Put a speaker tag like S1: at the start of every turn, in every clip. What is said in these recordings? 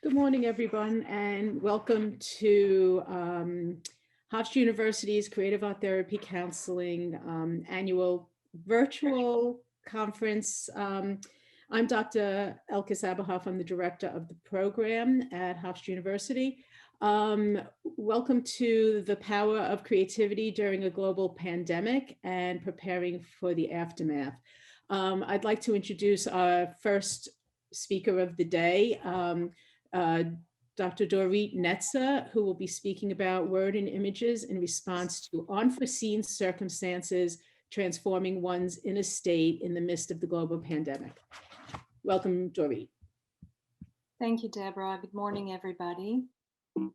S1: Good morning, everyone, and welcome to Hofstra University's Creative Art Therapy Counseling annual virtual conference. I'm Dr. Elke Saberhoff. I'm the director of the program at Hofstra University. Welcome to the power of creativity during a global pandemic and preparing for the aftermath. I'd like to introduce our first speaker of the day, Dr. Dorit Netzer, who will be speaking about word and images in response to unforeseen circumstances, transforming one's inner state in the midst of the global pandemic. Welcome, Dorit.
S2: Thank you, Deborah. Good morning, everybody. I'm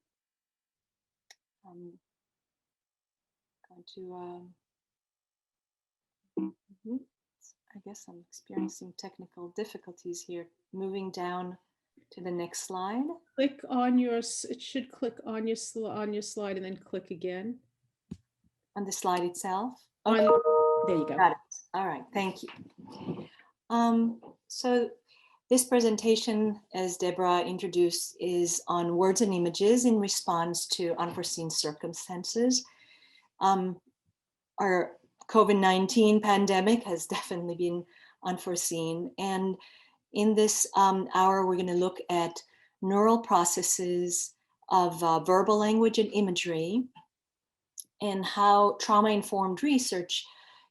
S2: going to, I guess I'm experiencing technical difficulties here. Moving down to the next slide.
S1: Click on your, it should click on your slide and then click again.
S2: On the slide itself? Okay.
S1: There you go.
S2: Got it. All right, thank you. So this presentation, as Deborah introduced, is on words and images in response to unforeseen circumstances. Our COVID-19 pandemic has definitely been unforeseen. And in this hour, we're going to look at neural processes of verbal language and imagery and how trauma-informed research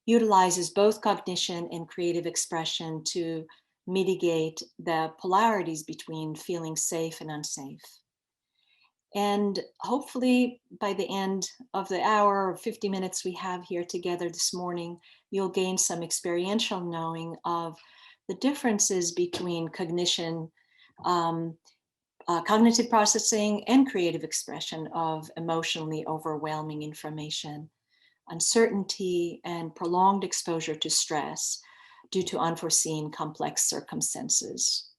S2: utilizes both cognition and creative expression to mitigate the polarities between feeling safe and unsafe. And hopefully by the end of the hour or 50 minutes we have here together this morning, you'll gain some experiential knowing of the differences between cognition, cognitive processing, and creative expression of emotionally overwhelming information, uncertainty, and prolonged exposure to stress due to unforeseen complex circumstances.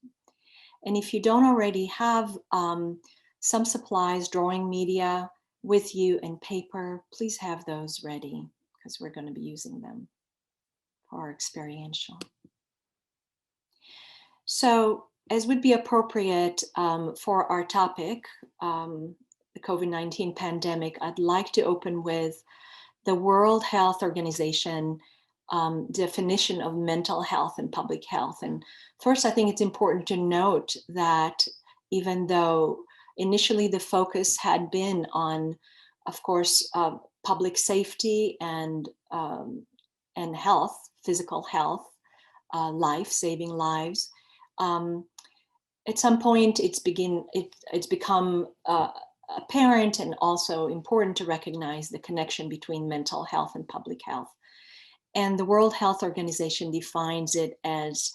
S2: And if you don't already have some supplies, drawing media with you and paper, please have those ready because we're going to be using them for our experiential. So, as would be appropriate for our topic, the COVID-19 pandemic, I'd like to open with the World Health Organization definition of mental health and public health. And first, I think it's important to note that even though initially the focus had been on, of course, public safety and health, physical health, life, saving lives, at some point it's become apparent and also important to recognize the connection between mental health and public health. And the World Health Organization defines it as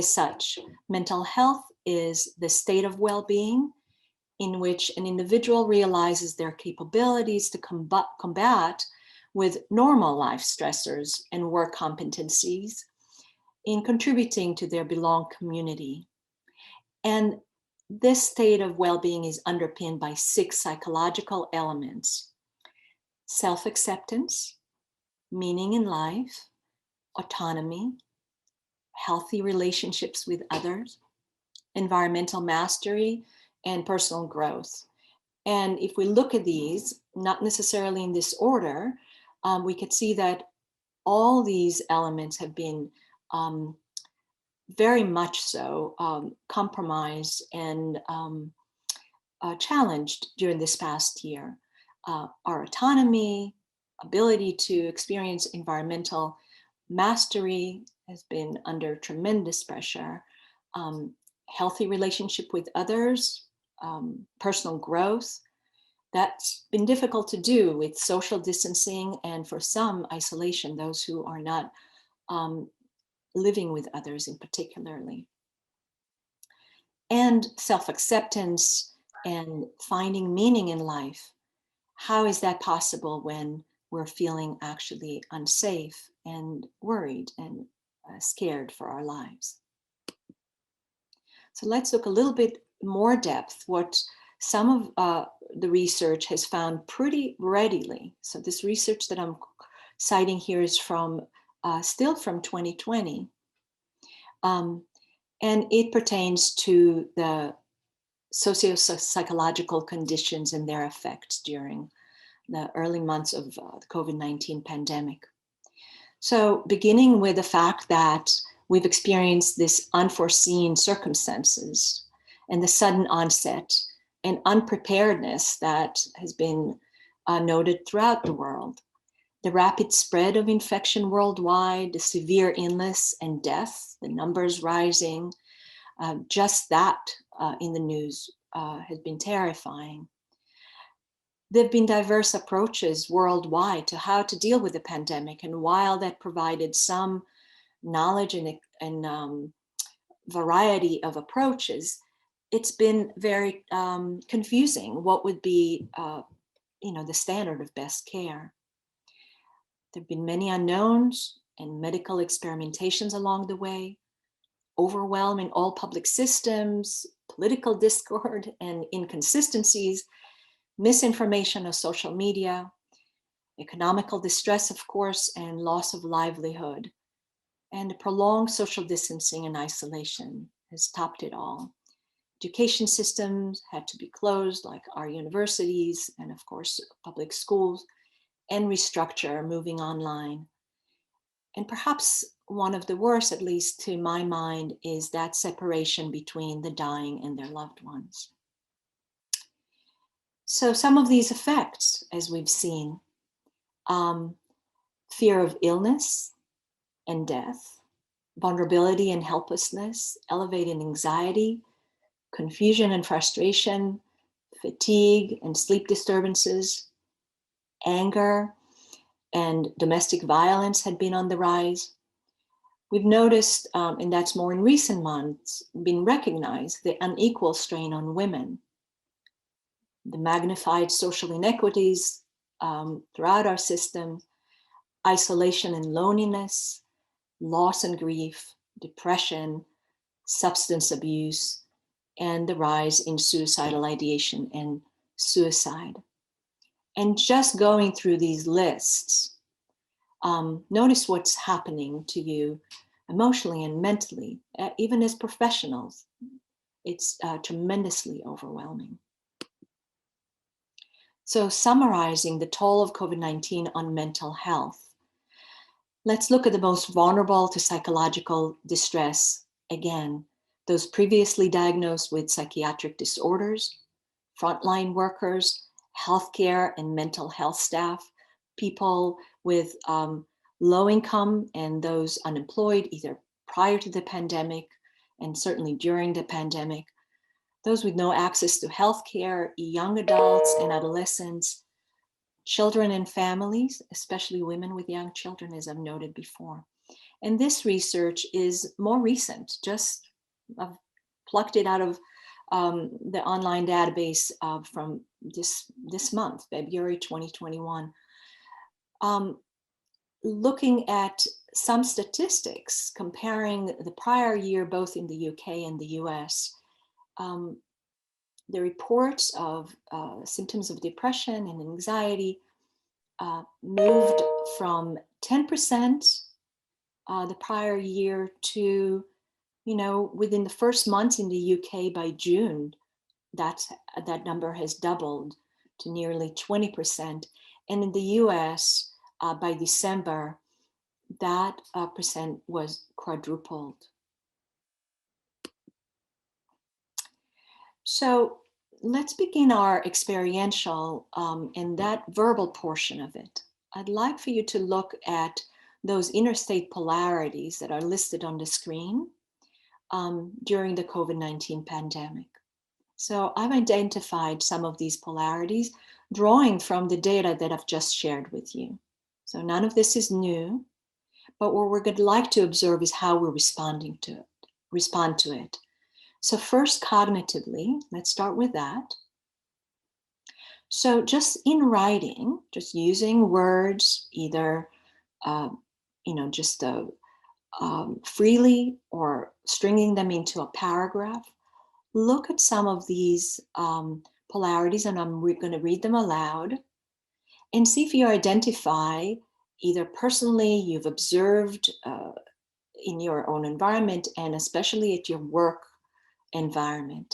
S2: such. Mental health is the state of well-being in which an individual realizes their capabilities to combat with normal life stressors and work competencies in contributing to their belonged community. And this state of well-being is underpinned by 6 psychological elements: self-acceptance, meaning in life, autonomy, healthy relationships with others, environmental mastery, and personal growth. And if we look at these, not necessarily in this order, we could see that all these elements have been very much so compromised and challenged during this past year. Our autonomy, ability to experience environmental mastery has been under tremendous pressure. Healthy relationship with others, personal growth, that's been difficult to do with social distancing and for some isolation, those who are not living with others in particularly. And self-acceptance and finding meaning in life. How is that possible when we're feeling actually unsafe and worried and scared for our lives? So let's look a little bit more depth what some of the research has found pretty readily. So this research that I'm citing here is from still from 2020. And it pertains to the socio-psychological conditions and their effects during the early months of the COVID-19 pandemic. So beginning with the fact that we've experienced this unforeseen circumstances and the sudden onset and unpreparedness that has been noted throughout the world. The rapid spread of infection worldwide, the severe illness and death, the numbers rising, just that in the news has been terrifying. There have been diverse approaches worldwide to how to deal with the pandemic, and while that provided some knowledge and variety of approaches, it's been very confusing what would be the standard of best care. There have been many unknowns and medical experimentations along the way, overwhelming all public systems, political discord and inconsistencies, misinformation of social media, economical distress, of course, and loss of livelihood. And prolonged social distancing and isolation has topped it all. Education systems had to be closed, like our universities and, of course, public schools, and restructure, moving online. And perhaps one of the worst, at least to my mind, is that separation between the dying and their loved ones. So some of these effects, as we've seen, fear of illness and death, vulnerability and helplessness, elevated anxiety, confusion and frustration, fatigue and sleep disturbances, anger and domestic violence had been on the rise. We've noticed, and that's more in recent months, been recognized, the unequal strain on women, the magnified social inequities throughout our system, isolation and loneliness, loss and grief, depression, substance abuse, and the rise in suicidal ideation and suicide. And just going through these lists, notice what's happening to you emotionally and mentally, even as professionals. It's tremendously overwhelming. So summarizing the toll of COVID-19 on mental health, let's look at the most vulnerable to psychological distress. Again, those previously diagnosed with psychiatric disorders, frontline workers, healthcare and mental health staff, people with low income and those unemployed either prior to the pandemic and certainly during the pandemic, those with no access to healthcare, young adults and adolescents, children and families, especially women with young children, as I've noted before. And this research is more recent, just I've plucked it out of the online database from this month, February 2021. Looking at some statistics, comparing the prior year, both in the UK and the US, the reports of symptoms of depression and anxiety moved from 10% the prior year to, within the first month in the UK by June, that number has doubled to nearly 20%. And in the US, by December, that percent was quadrupled. So let's begin our experiential and that verbal portion of it. I'd like for you to look at those interstate polarities that are listed on the screen during the COVID-19 pandemic. So I've identified some of these polarities, drawing from the data that I've just shared with you. So none of this is new, but what we're going to like to observe is how we're respond to it. So first, cognitively, let's start with that. So just in writing, just using words, either freely or stringing them into a paragraph, look at some of these polarities, and I'm going to read them aloud, and see if you identify either personally you've observed in your own environment, and especially at your work environment.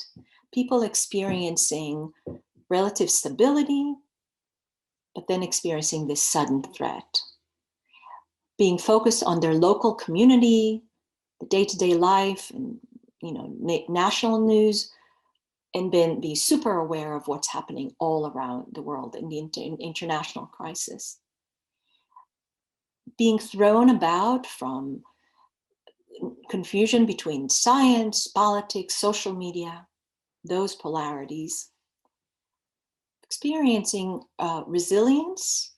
S2: people experiencing relative stability, but then experiencing this sudden threat, being focused on their local community, the day-to-day life, and national news, and then be super aware of what's happening all around the world in the international crisis. Being thrown about from confusion between science, politics, social media, those polarities, experiencing resilience,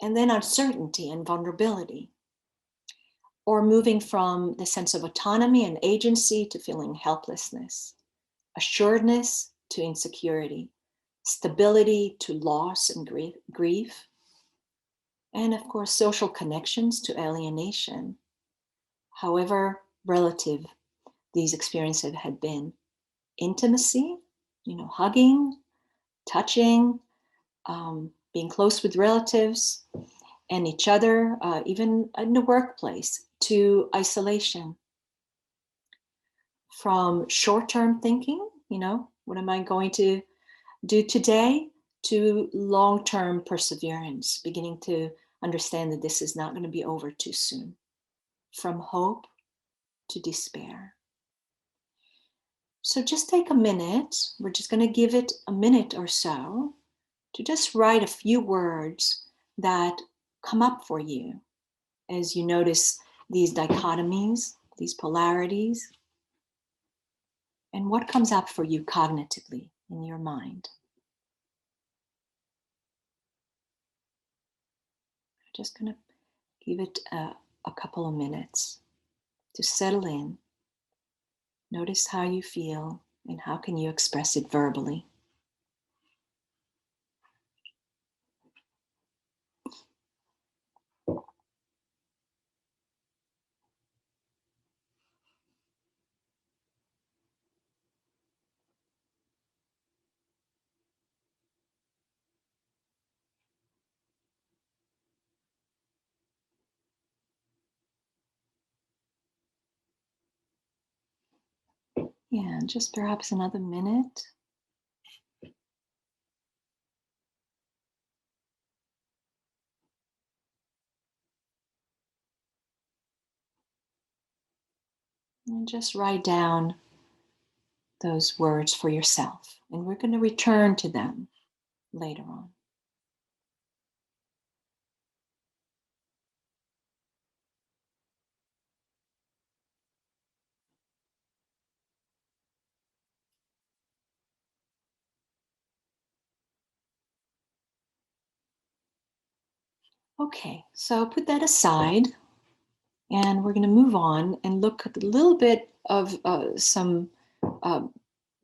S2: and then uncertainty and vulnerability, or moving from the sense of autonomy and agency to feeling helplessness, assuredness to insecurity, stability to loss and grief, and of course, social connections to alienation, however relative these experiences had been. Intimacy, hugging, touching, being close with relatives and each other, even in the workplace, to isolation. From short-term thinking, what am I going to do today, to long-term perseverance, beginning to understand that this is not going to be over too soon. From hope to despair. So just take a minute. We're just going to give it a minute or so to just write a few words that come up for you as you notice these dichotomies, these polarities, and what comes up for you cognitively in your mind. I'm just going to give it a couple of minutes to settle in. Notice how you feel and how can you express it verbally. Yeah, just perhaps another minute. And just write down those words for yourself. And we're going to return to them later on. Okay, so put that aside. And we're going to move on and look at a little bit of some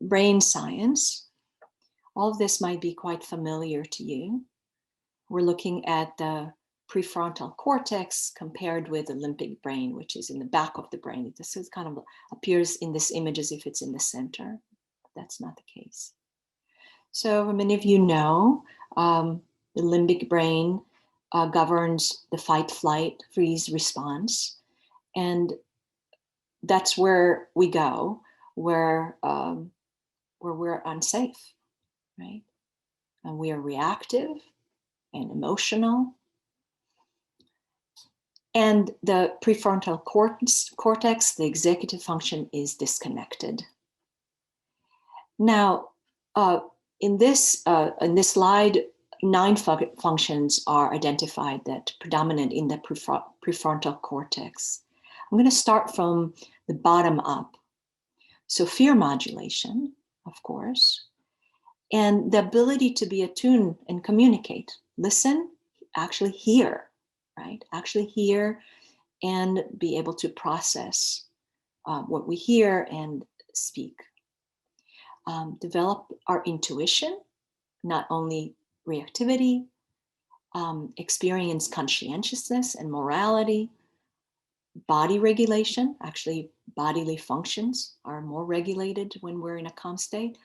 S2: brain science. All of this might be quite familiar to you. We're looking at the prefrontal cortex compared with the limbic brain, which is in the back of the brain. This is kind of appears in this image as if it's in the center. That's not the case. So many of you know the limbic brain governs the fight, flight, freeze response. And that's where we go, where we're unsafe, right? And we are reactive and emotional. And the prefrontal cortex, the executive function, is disconnected. Now, in this slide, 9 functions are identified that predominate in the prefrontal cortex. I'm going to start from the bottom up. So fear modulation, of course, and the ability to be attuned and communicate, listen, actually hear, right? Actually hear and be able to process what we hear and speak. Develop our intuition, not only reactivity, experience conscientiousness and morality, body regulation, actually bodily functions are more regulated when we're in a calm state.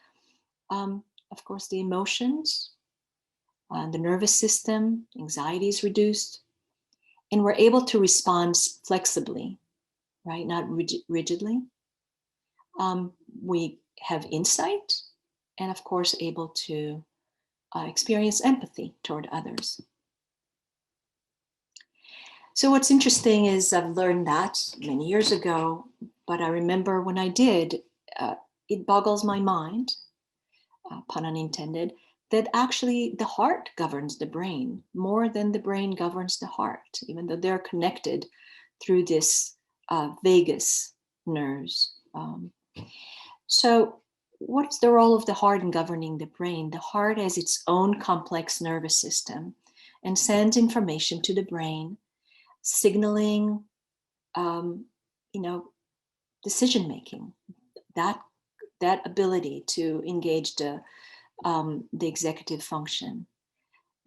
S2: Of course, the emotions, the nervous system, anxiety is reduced, and we're able to respond flexibly, right? Not rigidly. We have insight, and of course, able to experience empathy toward others. So what's interesting is I've learned that many years ago, but I remember when I did, it boggles my mind, pun unintended, that actually the heart governs the brain more than the brain governs the heart, even though they're connected through this vagus nerves. So what's the role of the heart in governing the brain? The heart has its own complex nervous system and sends information to the brain, signaling, decision making. That ability to engage the executive function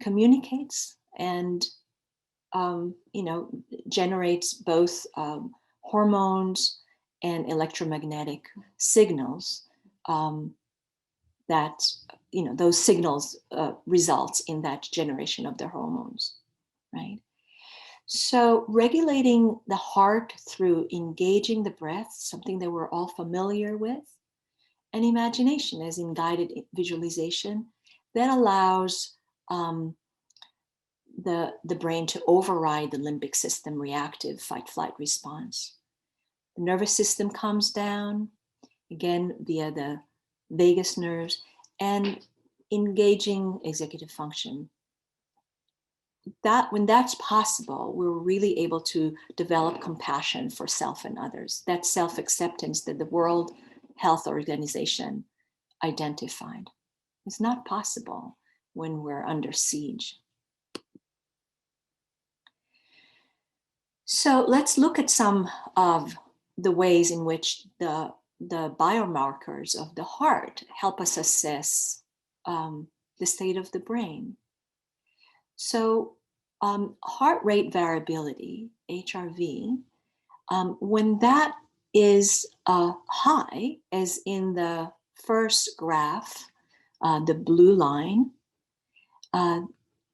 S2: communicates and generates both hormones and electromagnetic signals that those signals results in that generation of the hormones, right? So regulating the heart through engaging the breath, something that we're all familiar with, and imagination as in guided visualization, that allows the brain to override the limbic system reactive fight-flight response. The nervous system comes down, again, via the vagus nerves, and engaging executive function. That when that's possible, we're really able to develop compassion for self and others. That self-acceptance that the World Health Organization identified. It's not possible when we're under siege. So let's look at some of the ways in which the biomarkers of the heart help us assess the state of the brain. So heart rate variability, HRV, when that is high, as in the first graph, the blue line,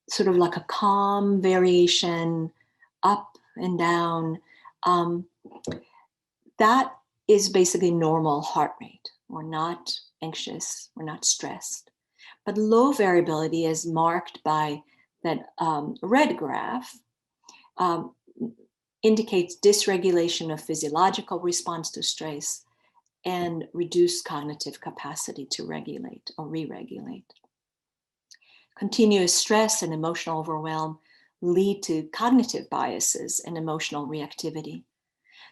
S2: sort of like a calm variation up and down, that is basically normal heart rate. We're not anxious, we're not stressed. But low variability is marked by that red graph, indicates dysregulation of physiological response to stress and reduced cognitive capacity to regulate or re-regulate. Continuous stress and emotional overwhelm lead to cognitive biases and emotional reactivity.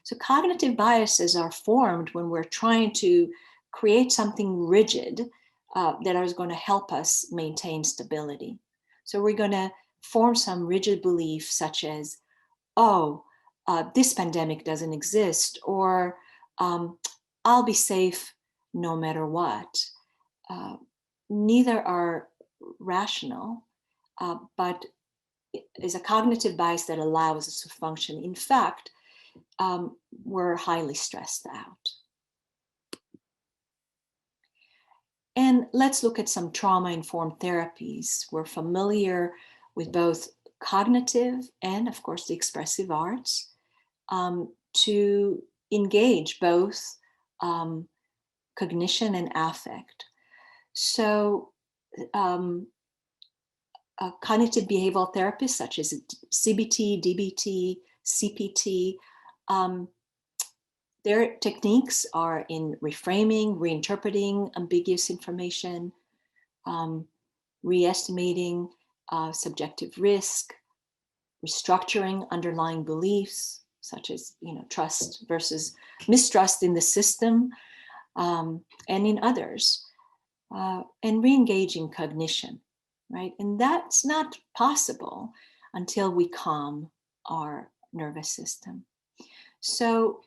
S2: So cognitive biases are formed when we're trying to create something rigid that is going to help us maintain stability. So we're going to form some rigid belief such as, this pandemic doesn't exist, or I'll be safe no matter what. Neither are rational, but is a cognitive bias that allows us to function. In fact, we're highly stressed out. And let's look at some trauma-informed therapies. We're familiar with both cognitive and, of course, the expressive arts to engage both cognition and affect. So cognitive behavioral therapists such as CBT, DBT, CPT, their techniques are in reframing, reinterpreting ambiguous information, re-estimating subjective risk, restructuring underlying beliefs, such as trust versus mistrust in the system and in others, and re-engaging cognition, right? And that's not possible until we calm our nervous system. So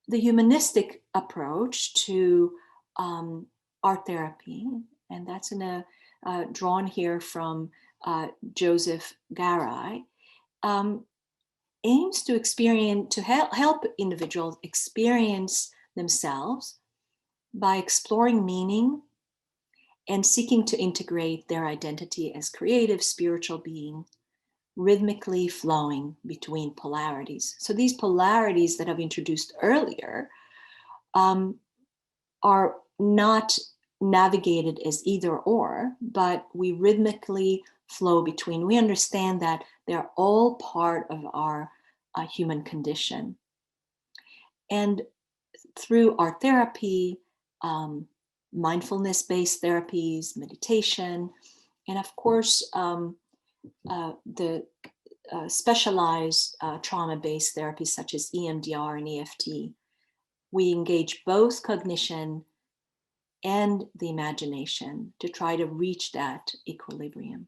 S2: the humanistic approach to art therapy, and that's drawn here from Joseph Garai, aims to help individuals experience themselves by exploring meaning and seeking to integrate their identity as creative spiritual being, rhythmically flowing between polarities. So these polarities that I've introduced earlier are not navigated as either or, but we rhythmically flow between. We understand that they're all part of our human condition. And through our therapy, mindfulness-based therapies, meditation, and of course, the specialized trauma-based therapies such as EMDR and EFT, we engage both cognition and the imagination to try to reach that equilibrium.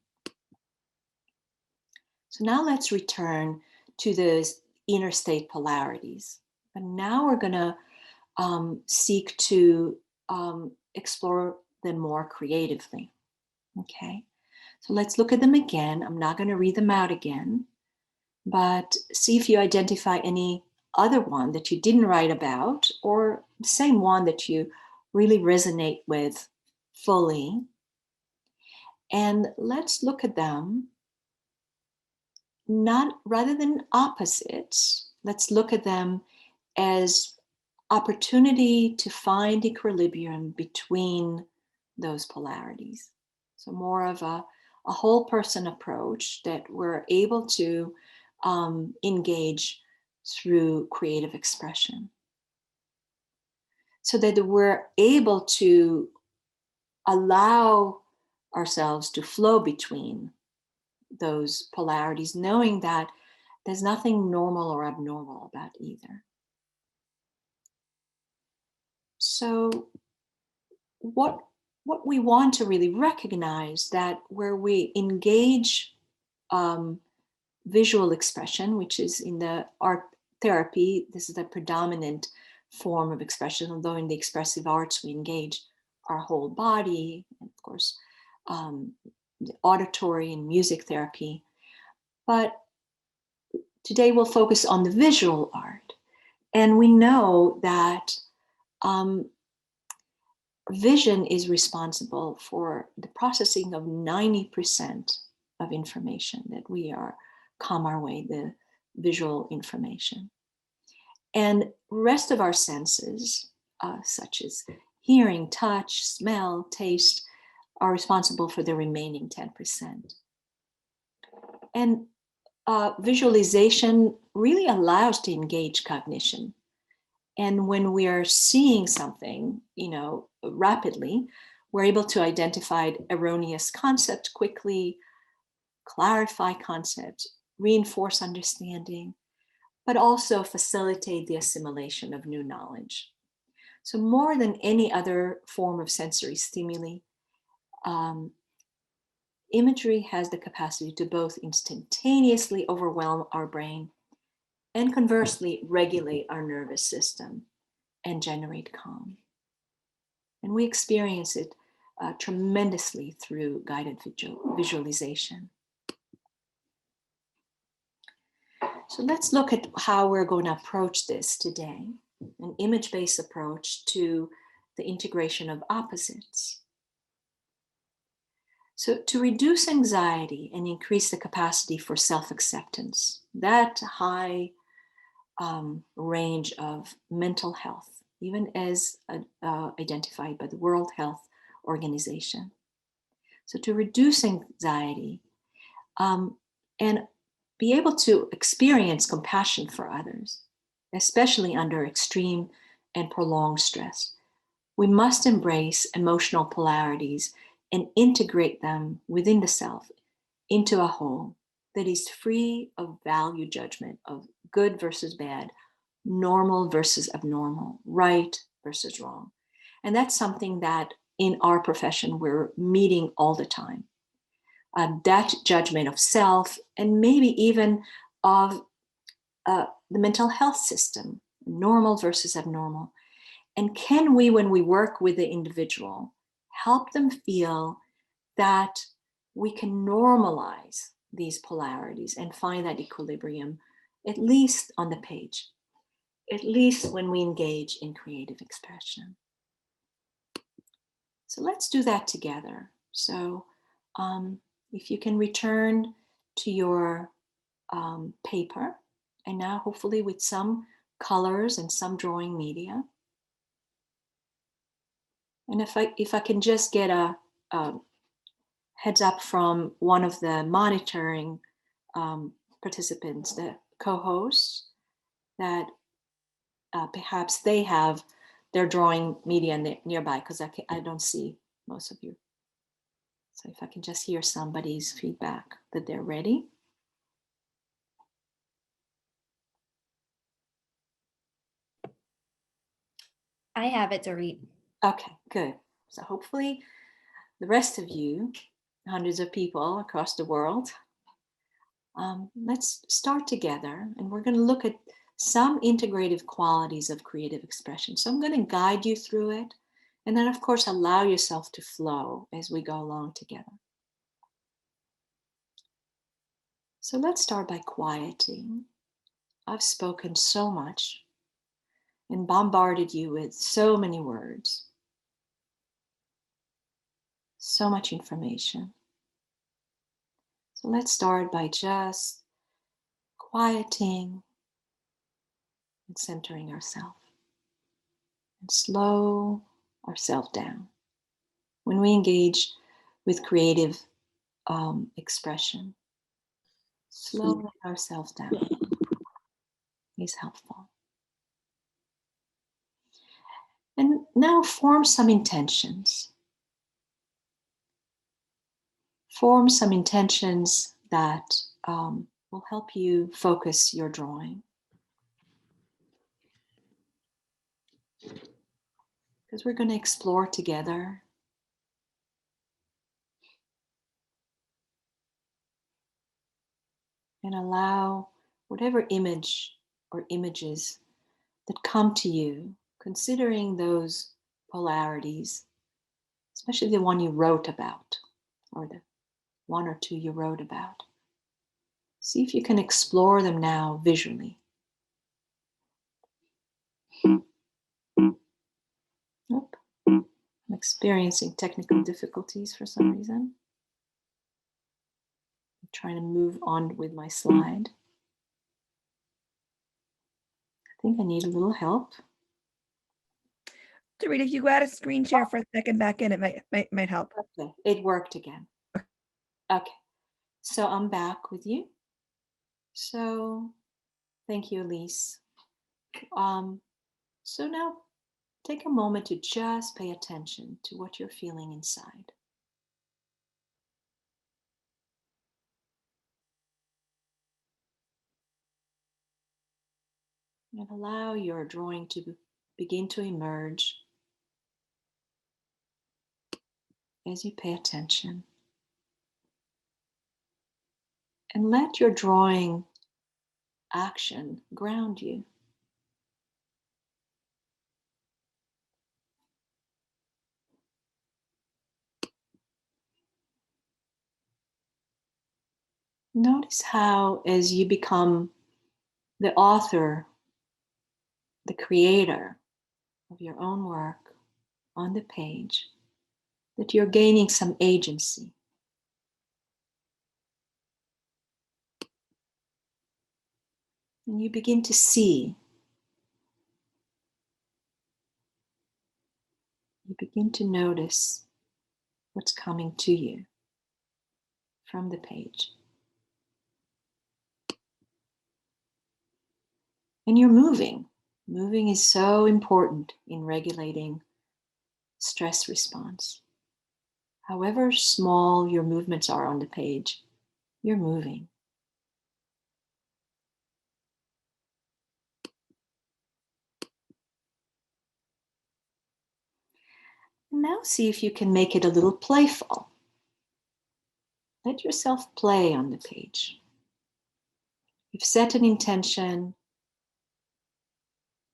S2: So now let's return to the inner state polarities. But now we're going to seek to explore them more creatively. Okay, so let's look at them again. I'm not going to read them out again, but see if you identify any other one that you didn't write about, or the same one that you really resonate with fully. And let's look at them not rather than opposites. Let's look at them as opportunity to find equilibrium between those polarities. So more of a whole person approach that we're able to engage through creative expression, so that we're able to allow ourselves to flow between those polarities, knowing that there's nothing normal or abnormal about either. So what we want to really recognize, that where we engage visual expression, which is in the art therapy, this is the predominant form of expression, although in the expressive arts we engage our whole body, and of course the auditory and music therapy. But today we'll focus on the visual art. And we know that vision is responsible for the processing of 90% of information that we come our way, the visual information. And rest of our senses, such as hearing, touch, smell, taste, are responsible for the remaining 10%. And visualization really allows to engage cognition. And when we are seeing something, rapidly, we're able to identify erroneous concepts quickly, clarify concepts, reinforce understanding, but also facilitate the assimilation of new knowledge. So more than any other form of sensory stimuli, imagery has the capacity to both instantaneously overwhelm our brain and conversely regulate our nervous system and generate calm. And we experience it tremendously through guided visualization. So let's look at how we're going to approach this today, an image-based approach to the integration of opposites. So to reduce anxiety and increase the capacity for self-acceptance, that high range of mental health, even as identified by the World Health Organization. So to reduce anxiety and be able to experience compassion for others, especially under extreme and prolonged stress, we must embrace emotional polarities and integrate them within the self into a whole that is free of value judgment of good versus bad, normal versus abnormal, right versus wrong. And that's something that in our profession we're meeting all the time. That judgment of self, and maybe even of the mental health system, normal versus abnormal. And can we, when we work with the individual, help them feel that we can normalize these polarities and find that equilibrium, at least on the page, at least when we engage in creative expression. So let's do that together. So if you can return to your paper, and now hopefully with some colors and some drawing media. And if I can just get a heads up from one of the monitoring participants, the co-hosts, that perhaps they have their drawing media nearby, because I don't see most of you. So if I can just hear somebody's feedback that they're ready.
S3: I have it, Dorit.
S2: Okay, good. So hopefully the rest of you, hundreds of people across the world, let's start together, and we're going to look at some integrative qualities of creative expression. So I'm going to guide you through it, and then of course allow yourself to flow as we go along together. So let's start by quieting. I've spoken so much and bombarded you with so many words, so much information. So let's start by just quieting and centering ourselves, and slow ourselves down. When we engage with creative expression, slowing ourselves down is helpful. And now form some intentions. Form some intentions that will help you focus your drawing. Because we're going to explore together. And allow whatever image or images that come to you, considering those polarities, especially the one you wrote about, or the one or two you wrote about. See if you can explore them now visually. Nope. I'm experiencing technical difficulties for some reason. I'm trying to move on with my slide. I think I need a little help.
S4: Dorit, if you go out of screen share for a second back in, it might help.
S2: Okay, it worked again. Okay, so I'm back with you. So thank you, Elise. So now take a moment to just pay attention to what you're feeling inside. And allow your drawing to begin to emerge as you pay attention. And let your drawing action ground you. Notice how, as you become the author, the creator of your own work on the page, that you're gaining some agency. And you begin to see. You begin to notice what's coming to you from the page. And you're moving. Moving is so important in regulating stress response. However small your movements are on the page, you're moving. And now see if you can make it a little playful. Let yourself play on the page. You've set an intention,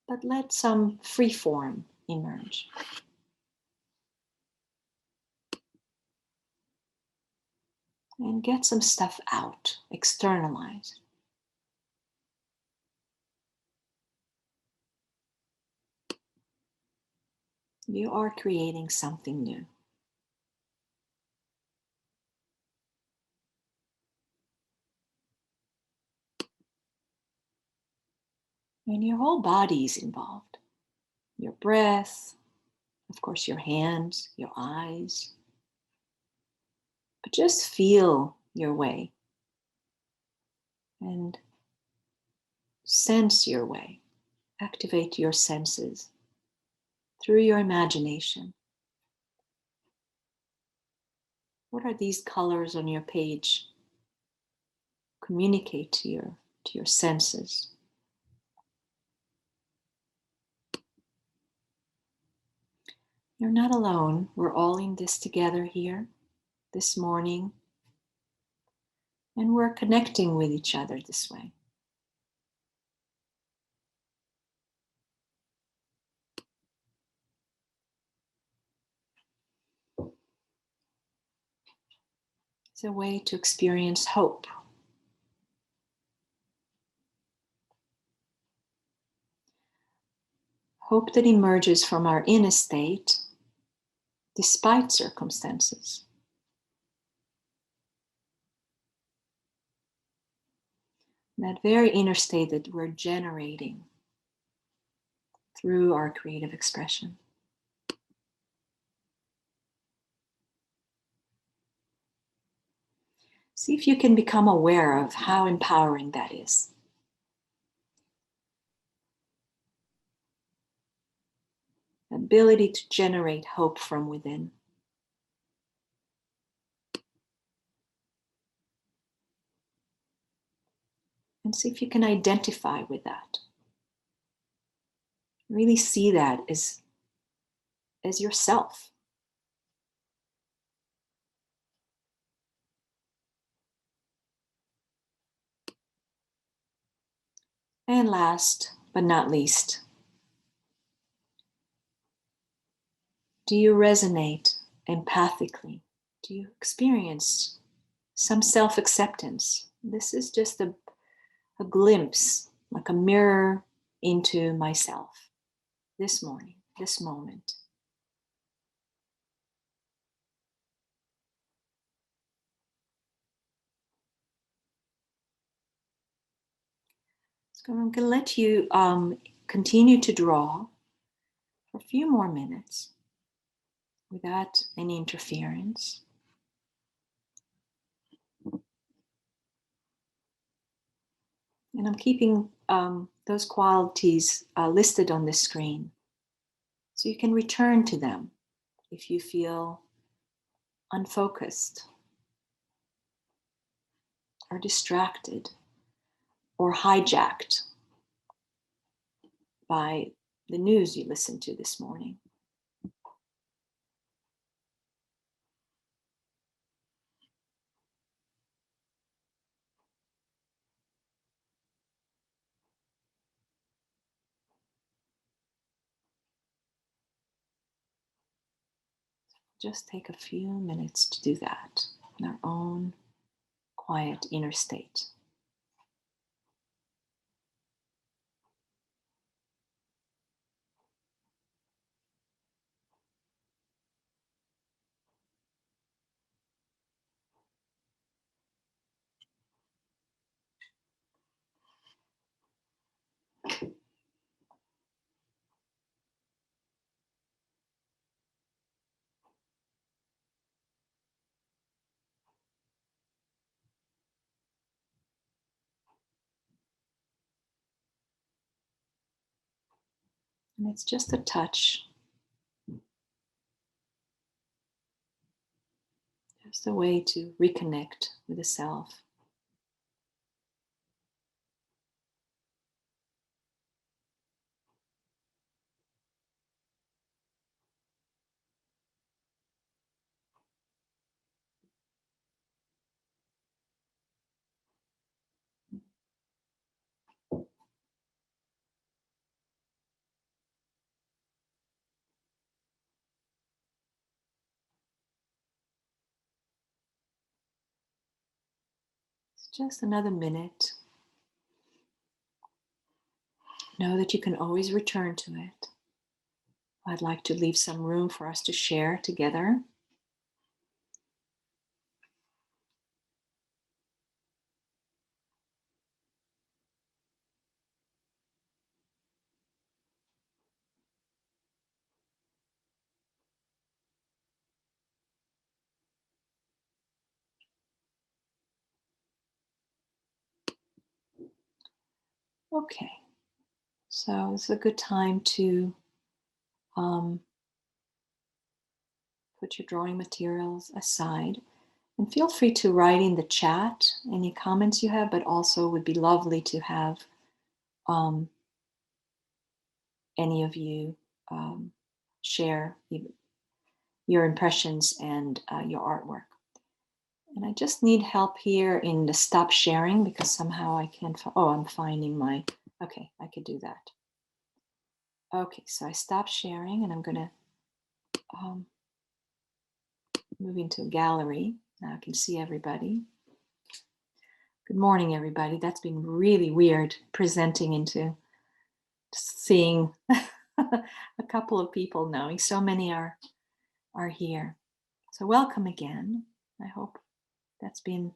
S2: but let some free form emerge. And get some stuff out, externalize. You are creating something new. And your whole body is involved. Your breath, Of course, your hands, your eyes. But just feel your way and sense your way. Activate your senses through your imagination. What are these colors on your page? Communicate to your senses. You're not alone. We're all in this together here this morning. And we're connecting with each other this way. It's a way to experience hope. Hope that emerges from our inner state despite circumstances. That very inner state that we're generating through our creative expression. See if you can become aware of how empowering that is. The ability to generate hope from within. And see if you can identify with that. Really see that as yourself. And last but not least, do you resonate empathically? Do you experience some self-acceptance? This is just a glimpse, like a mirror into myself this morning, this moment. So I'm going to let you continue to draw for a few more minutes without any interference. And I'm keeping those qualities listed on the screen so you can return to them if you feel unfocused or distracted or hijacked by the news you listened to this morning. Just take a few minutes to do that in our own quiet inner state. And it's just a touch, just a way to reconnect with the self. It's just another minute. Know that you can always return to it. I'd like to leave some room for us to share together. Okay, so it's a good time to put your drawing materials aside. And feel free to write in the chat any comments you have, but also would be lovely to have any of you share your impressions and your artwork. And I just need help here in the stop sharing because somehow I can't, I'm finding my, okay, I could do that. Okay, so I stopped sharing and I'm gonna move into a gallery. Now I can see everybody. Good morning, everybody. That's been really weird presenting into seeing a couple of people knowing so many are here. So welcome again. I hope that's been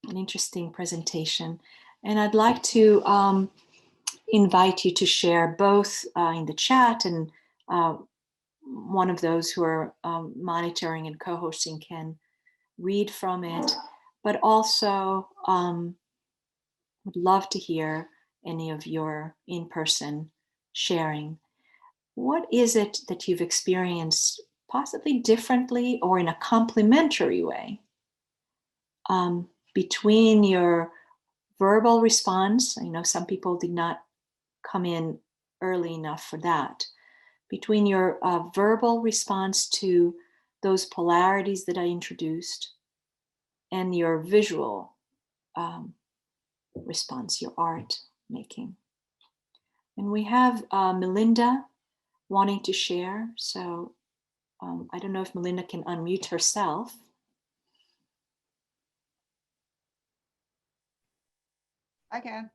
S2: an interesting presentation. And I'd like to invite you to share both in the chat, and one of those who are monitoring and co-hosting can read from it, but also would love to hear any of your in-person sharing. What is it that you've experienced possibly differently or in a complementary way between your verbal response? I know some people did not come in early enough for that. Between your verbal response to those polarities that I introduced and your visual response, your art making. And we have Melinda wanting to share. So I don't know if Melinda can unmute herself.
S5: I can.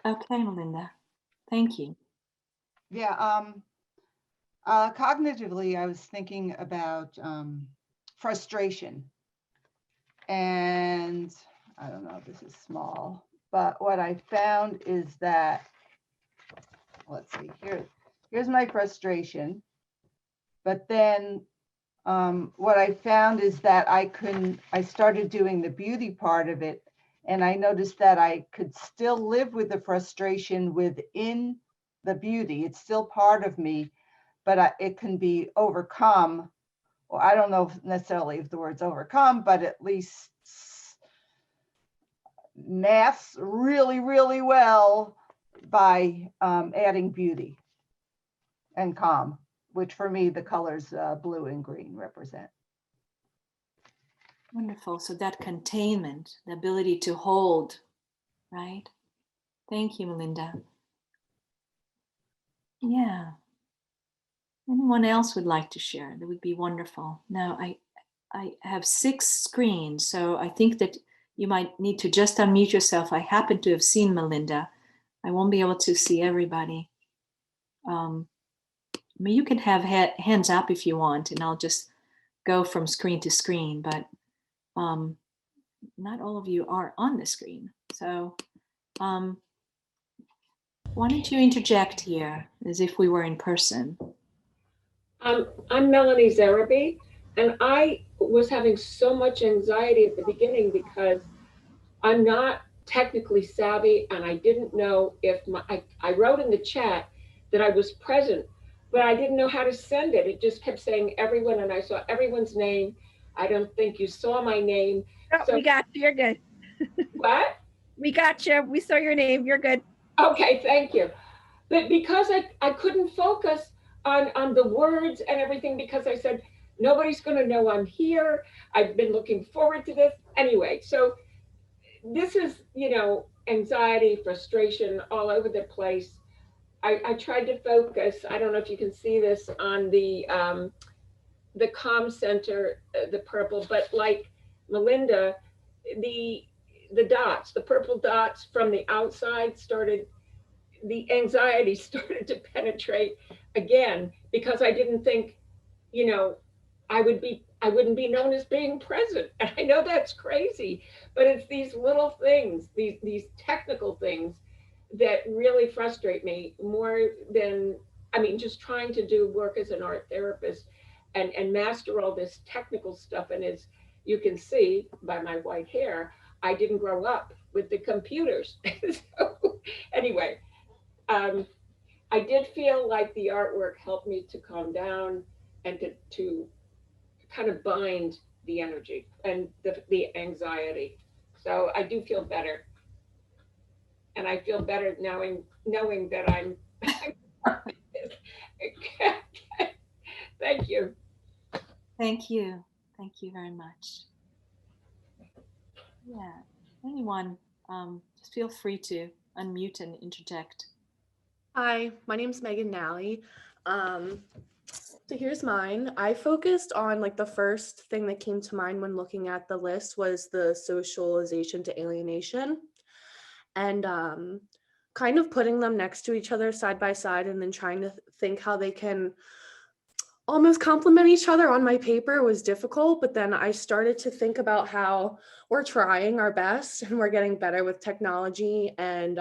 S2: Okay, Melinda, thank you.
S5: Yeah. Cognitively, I was thinking about frustration. And I don't know if this is small, but what I found is that, let's see, here's my frustration. But then what I found is that I started doing the beauty part of it. And I noticed that I could still live with the frustration within the beauty. It's still part of me, but it can be overcome. Or I don't know necessarily if the word's overcome, but at least masks really, really well by adding beauty and calm, which for me, the colors blue and green represent.
S2: Wonderful. So that containment, the ability to hold, right? Thank you, Melinda. Yeah. Anyone else would like to share? That would be wonderful. Now, I have 6 screens, so I think that you might need to just unmute yourself. I happen to have seen Melinda. I won't be able to see everybody. I mean, you can have hands up if you want, and I'll just go from screen to screen, but not all of you are on the screen. So why don't you interject here as if we were in person?
S6: I'm Melanie Zeraby, and I was having so much anxiety at the beginning because I'm not technically savvy, and I didn't know if I wrote in the chat that I was present, but I didn't know how to send it. It just kept saying everyone, and I saw everyone's name. I don't think you saw my name.
S4: Oh, so, we got you. You're good.
S6: What?
S4: We got you. We saw your name. You're good.
S6: Okay, thank you. But because I couldn't focus on the words and everything, because I said, nobody's going to know I'm here. I've been looking forward to this. Anyway, so this is, anxiety, frustration all over the place. I tried to focus. I don't know if you can see this on the comm center, the purple, but like Melinda, the dots, the purple dots from the outside the anxiety started to penetrate again, because I didn't think, I wouldn't be known as being present. And I know that's crazy, but it's these little things, these technical things that really frustrate me more than, just trying to do work as an art therapist and master all this technical stuff. And as you can see by my white hair, I didn't grow up with the computers. So anyway, I did feel like the artwork helped me to calm down and to kind of bind the energy and the anxiety. So I do feel better. And I feel better knowing that I'm Thank you.
S2: Thank you. Thank you very much. Yeah, anyone, just feel free to unmute and interject.
S7: Hi, my name's Megan Nally. So here's mine. I focused on like the first thing that came to mind when looking at the list was the socialization to alienation, and kind of putting them next to each other side by side and then trying to think how they can almost complement each other on my paper was difficult, but then I started to think about how we're trying our best and we're getting better with technology, and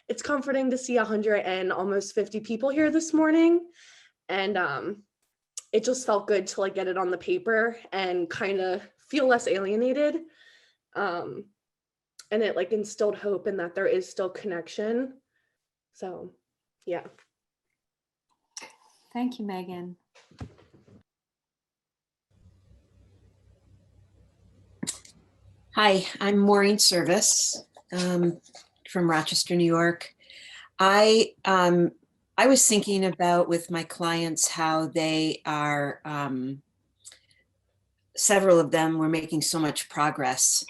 S7: it's comforting to see 100 and almost 50 people here this morning, and it just felt good to like get it on the paper and kind of feel less alienated, and it like instilled hope in that there is still connection. So yeah.
S2: Thank you, Megan.
S8: Hi, I'm Maureen Service from Rochester, New York. I was thinking about with my clients how they are, several of them were making so much progress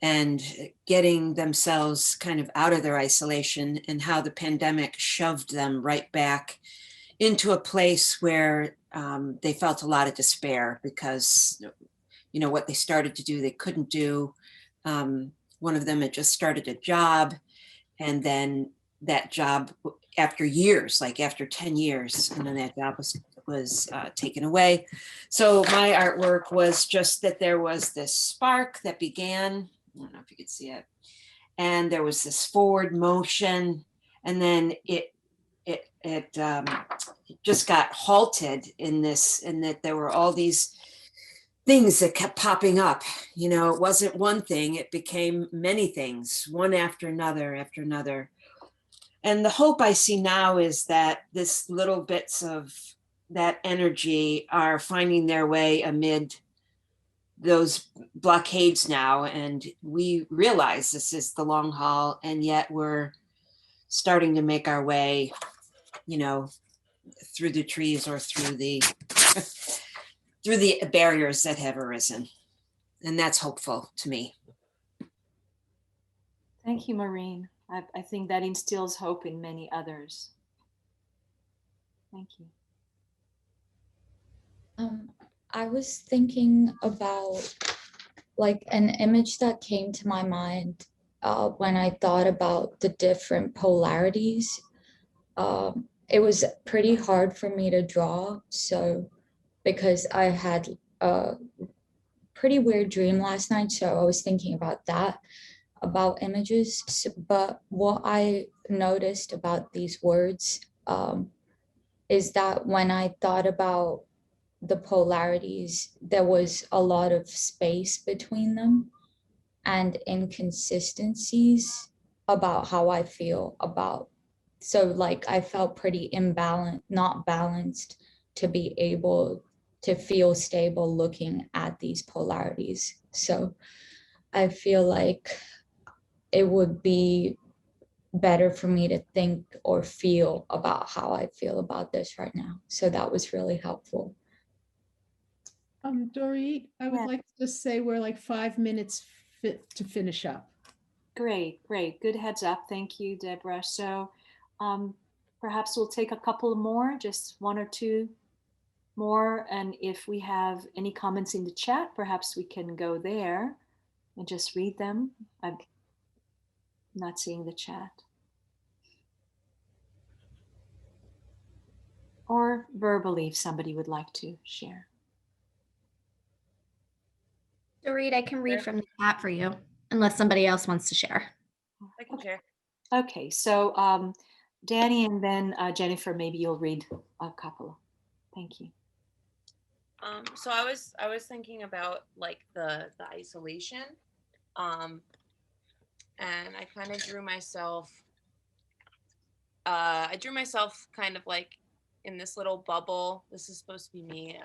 S8: and getting themselves kind of out of their isolation, and how the pandemic shoved them right back into a place where they felt a lot of despair because, you know, what they started to do, they couldn't do. One of them had just started a job, and then that job, after years, like after 10 years, and then that job was taken away. So my artwork was just that there was this spark that began, I don't know if you could see it, and there was this forward motion, and then it just got halted in this, and that there were all these things that kept popping up. You know, it wasn't one thing, it became many things, one after another after another. And the hope I see now is that this little bits of that energy are finding their way amid those blockades now. And we realize this is the long haul, and yet we're starting to make our way, you know, through the trees or through the through the barriers that have arisen. And that's hopeful to me.
S2: Thank you, Maureen. I think that instills hope in many others. Thank you.
S3: I was thinking about like an image that came to my mind when I thought about the different polarities. It was pretty hard for me to draw, so because I had a pretty weird dream last night, so I was thinking about that, about images. But what I noticed about these words is that when I thought about the polarities, there was a lot of space between them and inconsistencies about how I feel about. So like I felt pretty imbalanced, not balanced, to be able to feel stable looking at these polarities. So I feel like it would be better for me to think or feel about how I feel about this right now. So that was really helpful.
S1: Dorit, I would
S2: Yeah.
S1: like to just say we're like 5 minutes to finish up.
S2: Great, great. Good heads up. Thank you, Deborah. So perhaps we'll take a couple more, just one or two more. And if we have any comments in the chat, perhaps we can go there and just read them. I'm not seeing the chat. Or verbally, if somebody would like to share.
S3: Dorit, I can read from the chat for you, unless somebody else wants to share.
S9: I can share.
S2: Okay, so Danny and then Jennifer, maybe you'll read a couple. Thank you.
S9: So I was thinking about like the isolation, and I kind of drew myself I drew myself kind of like in this little bubble. This is supposed to be me.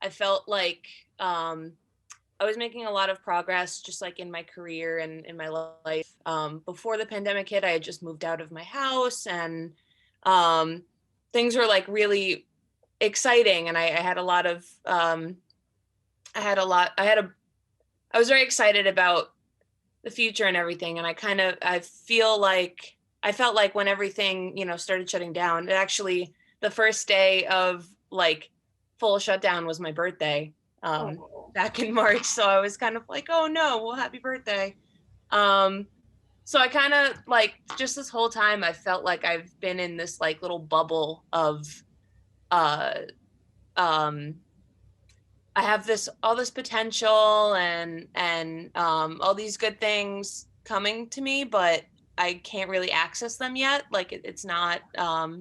S9: I felt like I was making a lot of progress just like in my career and in my life. Before the pandemic hit, I had just moved out of my house, and things were like really exciting. And I had a lot of, I was very excited about the future and everything. And I felt like when everything, started shutting down, it actually, the first day of like full shutdown was my birthday. Back in March. So I was kind of like, oh no, well, happy birthday. So I kind of like, just this whole time, I felt like I've been in this like little bubble of, I have all this potential and all these good things coming to me, but I can't really access them yet. Like it's not, I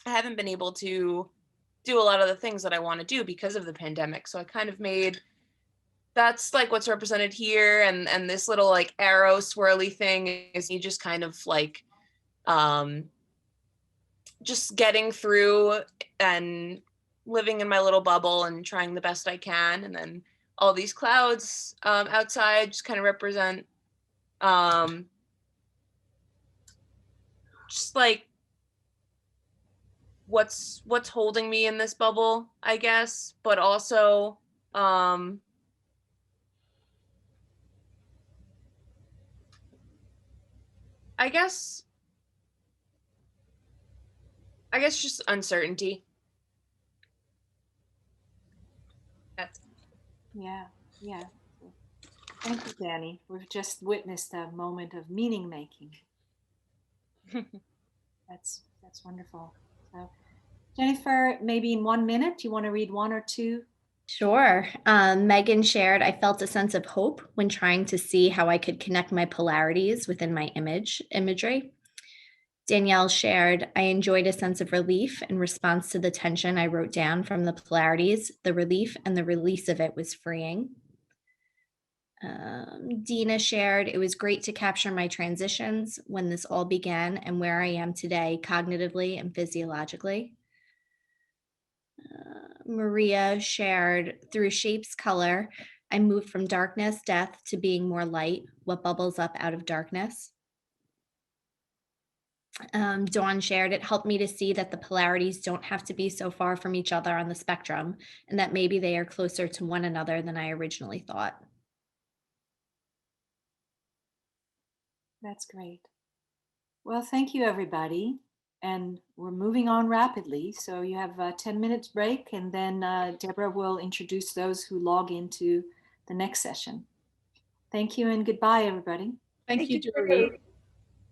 S9: haven't been able to do a lot of the things that I want to do because of the pandemic. So I kind of that's like what's represented here. And this little like arrow swirly thing is you just kind of like, just getting through and living in my little bubble and trying the best I can. And then all these clouds outside just kind of represent just like what's holding me in this bubble, I guess, but also I guess just uncertainty. That's
S2: Yeah, yeah. Thank you, Danny. We've just witnessed a moment of meaning making. That's wonderful. So, Jennifer, maybe in 1 minute, you want to read one or two?
S10: Sure. Megan shared, I felt a sense of hope when trying to see how I could connect my polarities within my imagery. Danielle shared, I enjoyed a sense of relief in response to the tension I wrote down from the polarities. The relief and the release of it was freeing. Dina shared, it was great to capture my transitions when this all began and where I am today, cognitively and physiologically. Maria shared, through shapes, color, I moved from darkness, death, to being more light, what bubbles up out of darkness. Dawn shared, it helped me to see that the polarities don't have to be so far from each other on the spectrum, and that maybe they are closer to one another than I originally thought.
S2: That's great. Well, thank you, everybody. And we're moving on rapidly. So you have a 10 minutes break, and then Deborah will introduce those who log into the next session. Thank you and goodbye, everybody.
S1: Thank you,
S6: you.
S1: Dorit.